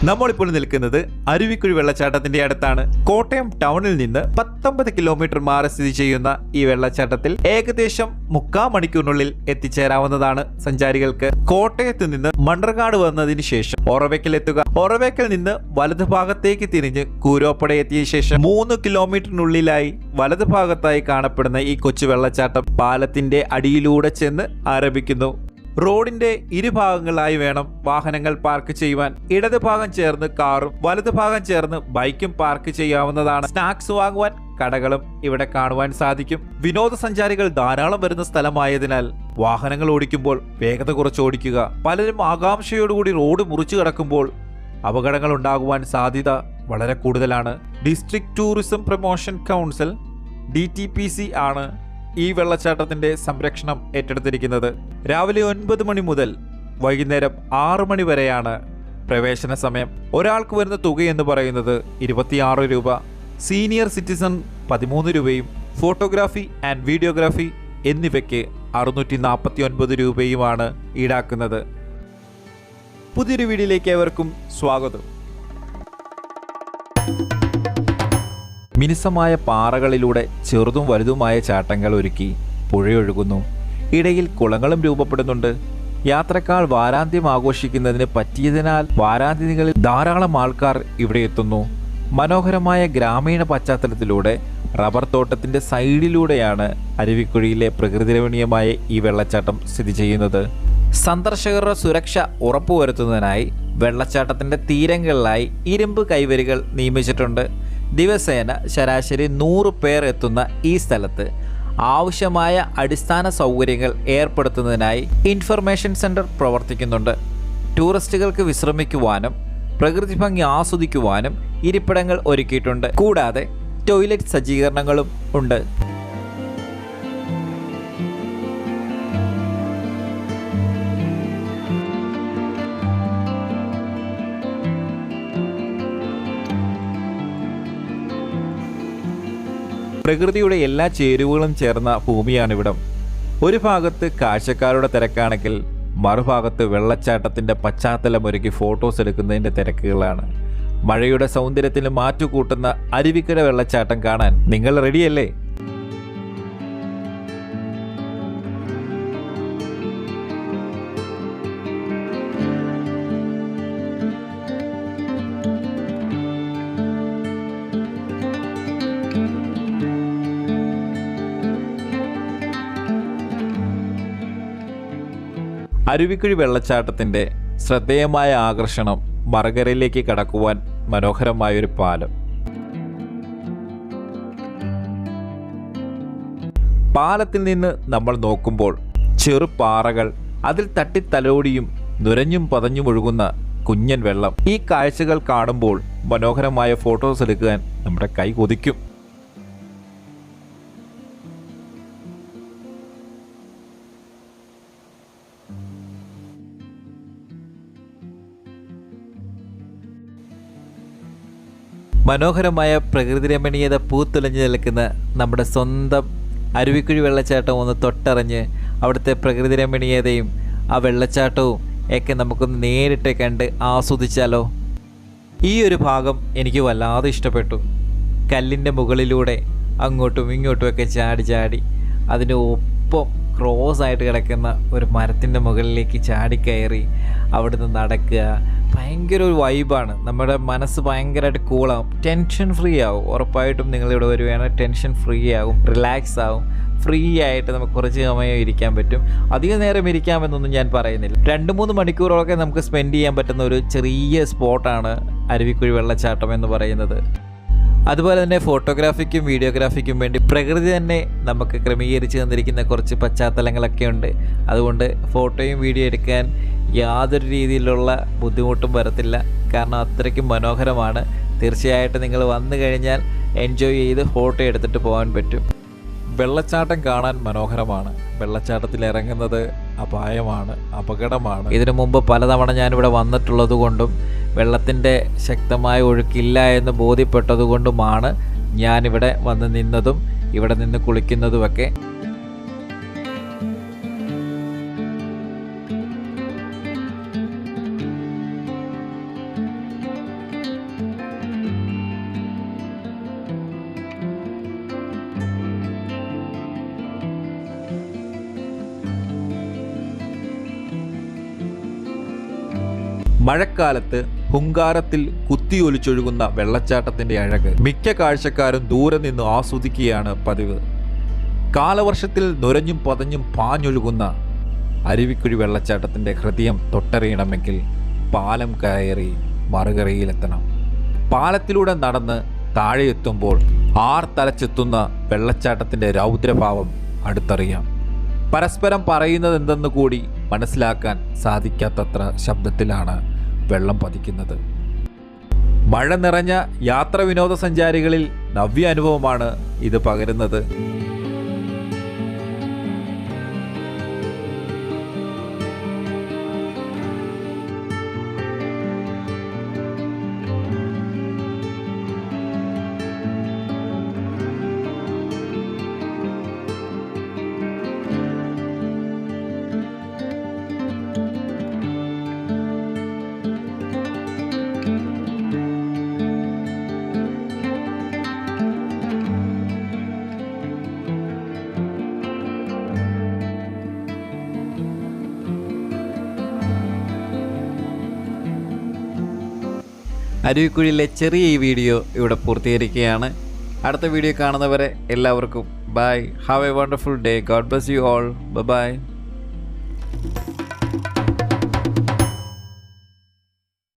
നമ്മളിപ്പോൾ നിൽക്കുന്നത് അരുവിക്കുഴി വെള്ളച്ചാട്ടത്തിന്റെ അടുത്താണ്. കോട്ടയം ടൗണിൽ നിന്ന് 19 കിലോമീറ്റർ മാറി സ്ഥിതി ചെയ്യുന്ന ഈ വെള്ളച്ചാട്ടത്തിൽ ഏകദേശം 3/4 മണിക്കൂറിനുള്ളിൽ എത്തിച്ചേരാവുന്നതാണ് സഞ്ചാരികൾക്ക്. കോട്ടയത്ത് നിന്ന് മണ്ണർകാട് വന്നതിന് ശേഷം ഒറവയ്ക്കൽ എത്തുക. ഒറവയ്ക്കൽ നിന്ന് വലതുഭാഗത്തേക്ക് തിരിഞ്ഞ് കൂരോപ്പട എത്തിയ ശേഷം 3 കിലോമീറ്ററിനുള്ളിലായി വലതുഭാഗത്തായി കാണപ്പെടുന്ന ഈ കൊച്ചു വെള്ളച്ചാട്ടം പാലത്തിന്റെ അടിയിലൂടെ ചെന്ന് ആരംഭിക്കുന്നു. റോഡിന്റെ ഇരുഭാഗങ്ങളായി വേണം വാഹനങ്ങൾ പാർക്ക് ചെയ്യുവാൻ. ഇടതുഭാഗം ചേർന്ന് കാറും വലതുഭാഗം ചേർന്ന് ബൈക്കും പാർക്ക് ചെയ്യാവുന്നതാണ്. സ്നാക്സ് വാങ്ങുവാൻ കടകളും ഇവിടെ കാണുവാൻ സാധിക്കും. വിനോദസഞ്ചാരികൾ ധാരാളം വരുന്ന സ്ഥലമായതിനാൽ വാഹനങ്ങൾ ഓടിക്കുമ്പോൾ വേഗത കുറച്ച് ഓടിക്കുക. പലരും ആകാംക്ഷയോടുകൂടി റോഡ് മുറിച്ചു കടക്കുമ്പോൾ അപകടങ്ങൾ ഉണ്ടാകുവാൻ സാധ്യത വളരെ കൂടുതലാണ്. District tourism promotion council DTPC ആണ് ഈ വെള്ളച്ചാട്ടത്തിന്റെ സംരക്ഷണം ഏറ്റെടുത്തിരിക്കുന്നത്. രാവിലെ 9 മണി മുതൽ വൈകുന്നേരം 6 മണി വരെയാണ് പ്രവേശന സമയം. ഒരാൾക്ക് വരുന്ന തുക എന്ന് പറയുന്നത് 26 രൂപ. സീനിയർ സിറ്റിസൺ 13 രൂപയും ഫോട്ടോഗ്രാഫി ആൻഡ് വീഡിയോഗ്രാഫി എന്നിവയ്ക്ക് 649 രൂപയുമാണ് ഈടാക്കുന്നത്. പുതിയൊരു വീഡിയോയിലേക്ക് ഏവർക്കും സ്വാഗതം. മിനുസമായ പാറകളിലൂടെ ചെറുതും വലുതുമായ ചാട്ടങ്ങൾ ഒരുക്കി പുഴയൊഴുകുന്നു. ഇടയിൽ കുളങ്ങളും രൂപപ്പെടുന്നുണ്ട്. യാത്രക്കാർ വാരാന്ത്യം ആഘോഷിക്കുന്നതിന് പറ്റിയതിനാൽ വാരാന്ത്യങ്ങളിൽ ധാരാളം ആൾക്കാർ ഇവിടെ എത്തുന്നു. മനോഹരമായ ഗ്രാമീണ പശ്ചാത്തലത്തിലൂടെ റബ്ബർ തോട്ടത്തിന്റെ സൈഡിലൂടെയാണ് അരുവിക്കുഴിയിലെ പ്രകൃതിരമണീയമായ ഈ വെള്ളച്ചാട്ടം സ്ഥിതി ചെയ്യുന്നത്. സന്ദർശകരുടെ സുരക്ഷ ഉറപ്പുവരുത്തുന്നതിനായി വെള്ളച്ചാട്ടത്തിന്റെ തീരങ്ങളിലായി ഇരുമ്പ് കൈവരികൾ നിയമിച്ചിട്ടുണ്ട്. ദിവസേന ശരാശരി 100 പേർ എത്തുന്ന ഈ സ്ഥലത്ത് ആവശ്യമായ അടിസ്ഥാന സൗകര്യങ്ങൾ ഏർപ്പെടുത്തുന്നതിനായി ഇൻഫർമേഷൻ സെന്റർ പ്രവർത്തിക്കുന്നുണ്ട്. ടൂറിസ്റ്റുകൾക്ക് വിശ്രമിക്കുവാനും പ്രകൃതി ഭംഗി ആസ്വദിക്കുവാനും ഇരിപ്പിടങ്ങൾ ഒരുക്കിയിട്ടുണ്ട്. കൂടാതെ ടോയ്ലറ്റ് സജ്ജീകരണങ്ങളും ഉണ്ട്. പ്രകൃതിയുടെ എല്ലാ ചേരുവകളും ചേർന്ന ഭൂമിയാണിവിടം. ഒരു ഭാഗത്ത് കാഴ്ചക്കാരുടെ തിരക്കാണെങ്കിൽ മറുഭാഗത്ത് വെള്ളച്ചാട്ടത്തിന്റെ പശ്ചാത്തലമൊരുക്കി ഫോട്ടോസ് എടുക്കുന്നതിന്റെ തിരക്കുകളാണ്. മഴയുടെ സൗന്ദര്യത്തിന് മാറ്റുകൂട്ടുന്ന അരുവിക്കര വെള്ളച്ചാട്ടം കാണാൻ നിങ്ങൾ റെഡിയല്ലേ? അരുവിക്കുഴി വെള്ളച്ചാട്ടത്തിന്റെ ശ്രദ്ധേയമായ ആകർഷണം മറുകരയിലേക്ക് കടക്കുവാൻ മനോഹരമായൊരു പാലം. പാലത്തിൽ നിന്ന് നമ്മൾ നോക്കുമ്പോൾ ചെറുപാറകൾ, അതിൽ തട്ടിത്തലോടിയും നുരഞ്ഞും പതഞ്ഞും ഒഴുകുന്ന കുഞ്ഞൻ വെള്ളം. ഈ കാഴ്ചകൾ കാണുമ്പോൾ മനോഹരമായ ഫോട്ടോസ് എടുക്കാൻ നമ്മുടെ കൈ കൊതിക്കും. മനോഹരമായ പ്രകൃതി രമണീയത പൂത്തുലഞ്ഞു നിൽക്കുന്ന നമ്മുടെ സ്വന്തം അരുവിക്കുഴി വെള്ളച്ചാട്ടം ഒന്ന് തൊട്ടറിഞ്ഞ് അവിടുത്തെ പ്രകൃതി രമണീയതയും ആ വെള്ളച്ചാട്ടവും ഒക്കെ നമുക്കൊന്ന് നേരിട്ട് കണ്ട് ആസ്വദിച്ചാലോ? ഈ ഒരു ഭാഗം എനിക്ക് വല്ലാതെ ഇഷ്ടപ്പെട്ടു. കല്ലിൻ്റെ മുകളിലൂടെ അങ്ങോട്ടും ഇങ്ങോട്ടുമൊക്കെ ചാടി ചാടി അതിന് ഒപ്പം ക്രോസ് ആയിട്ട് കിടക്കുന്ന ഒരു മരത്തിൻ്റെ മുകളിലേക്ക് ചാടിക്കയറി അവിടുന്ന് നടക്കുക. ഭയങ്കര ഒരു വൈബാണ്. നമ്മുടെ മനസ്സ് ഭയങ്കരമായിട്ട് കൂളാവും, ടെൻഷൻ ഫ്രീ ആവും. ഉറപ്പായിട്ടും നിങ്ങളിവിടെ വരുവാണെങ്കിൽ ടെൻഷൻ ഫ്രീ ആവും, റിലാക്സ് ആവും. ഫ്രീ ആയിട്ട് നമുക്ക് കുറച്ച് സമയം ഇരിക്കാൻ പറ്റും. അധികം നേരം ഇരിക്കാമെന്നൊന്നും ഞാൻ പറയുന്നില്ല. 2-3 മണിക്കൂറൊക്കെ നമുക്ക് സ്പെൻഡ് ചെയ്യാൻ പറ്റുന്ന ഒരു ചെറിയ സ്പോട്ടാണ് അരുവിക്കുഴി വെള്ളച്ചാട്ടം എന്ന് പറയുന്നത്. അതുപോലെ തന്നെ ഫോട്ടോഗ്രാഫിക്കും വീഡിയോഗ്രാഫിക്കും വേണ്ടി പ്രകൃതി തന്നെ നമുക്ക് ക്രമീകരിച്ച് തന്നിരിക്കുന്ന കുറച്ച് പശ്ചാത്തലങ്ങളൊക്കെ ഉണ്ട്. അതുകൊണ്ട് ഫോട്ടോയും വീഡിയോ എടുക്കാൻ യാതൊരു രീതിയിലുള്ള ബുദ്ധിമുട്ടും വരത്തില്ല. കാരണം അത്രയ്ക്കും മനോഹരമാണ്. തീർച്ചയായിട്ടും നിങ്ങൾ വന്നു കഴിഞ്ഞാൽ എൻജോയ് ചെയ്ത് ഫോട്ടോ എടുത്തിട്ട് പോകാൻ പറ്റും. വെള്ളച്ചാട്ടം കാണാൻ മനോഹരമാണ്. വെള്ളച്ചാട്ടത്തിൽ ഇറങ്ങുന്നത് അപായമാണ്, അപകടമാണ്. ഇതിനു മുമ്പ് പലതവണ ഞാനിവിടെ വന്നിട്ടുള്ളത് കൊണ്ടും വെള്ളത്തിൻ്റെ ശക്തമായ ഒഴുക്കില്ല എന്ന് ബോധ്യപ്പെട്ടതുകൊണ്ടുമാണ് ഞാനിവിടെ വന്ന് നിന്നതും ഇവിടെ നിന്ന് കുളിക്കുന്നതുമൊക്കെ. മഴക്കാലത്ത് ഹുങ്കാരത്തിൽ കുത്തിയൊലിച്ചൊഴുകുന്ന വെള്ളച്ചാട്ടത്തിൻ്റെ അഴക് മിക്ക കാഴ്ചക്കാരും ദൂരെ നിന്ന് ആസ്വദിക്കുകയാണ് പതിവ്. കാലവർഷത്തിൽ നുരഞ്ഞും പതഞ്ഞും പാഞ്ഞൊഴുകുന്ന അരുവിക്കുഴി വെള്ളച്ചാട്ടത്തിൻ്റെ ഹൃദയം തൊട്ടറിയണമെങ്കിൽ പാലം കയറി മറുകരയിലെത്തണം. പാലത്തിലൂടെ നടന്ന് താഴെയെത്തുമ്പോൾ ആർത്തലച്ചെത്തുന്ന വെള്ളച്ചാട്ടത്തിൻ്റെ രൗദ്രഭാവം അടുത്തറിയാം. പരസ്പരം പറയുന്നത് എന്തെന്ന് കൂടി മനസ്സിലാക്കാൻ സാധിക്കാത്തത്ര ശബ്ദത്തിലാണ് വെള്ളം പതിക്കുന്നത്. മഴ നിറഞ്ഞ യാത്ര വിനോദസഞ്ചാരികളിൽ നവ്യ അനുഭവമാണ് ഇത് പകരുന്നത്. അരുവിക്കുഴിയിലെ ചെറിയ ഈ വീഡിയോ ഇവിടെ പൂർത്തീകരിക്കുകയാണ്. അടുത്ത വീഡിയോ കാണുന്നവരെ എല്ലാവർക്കും bye. Have a wonderful day. God bless you all. By.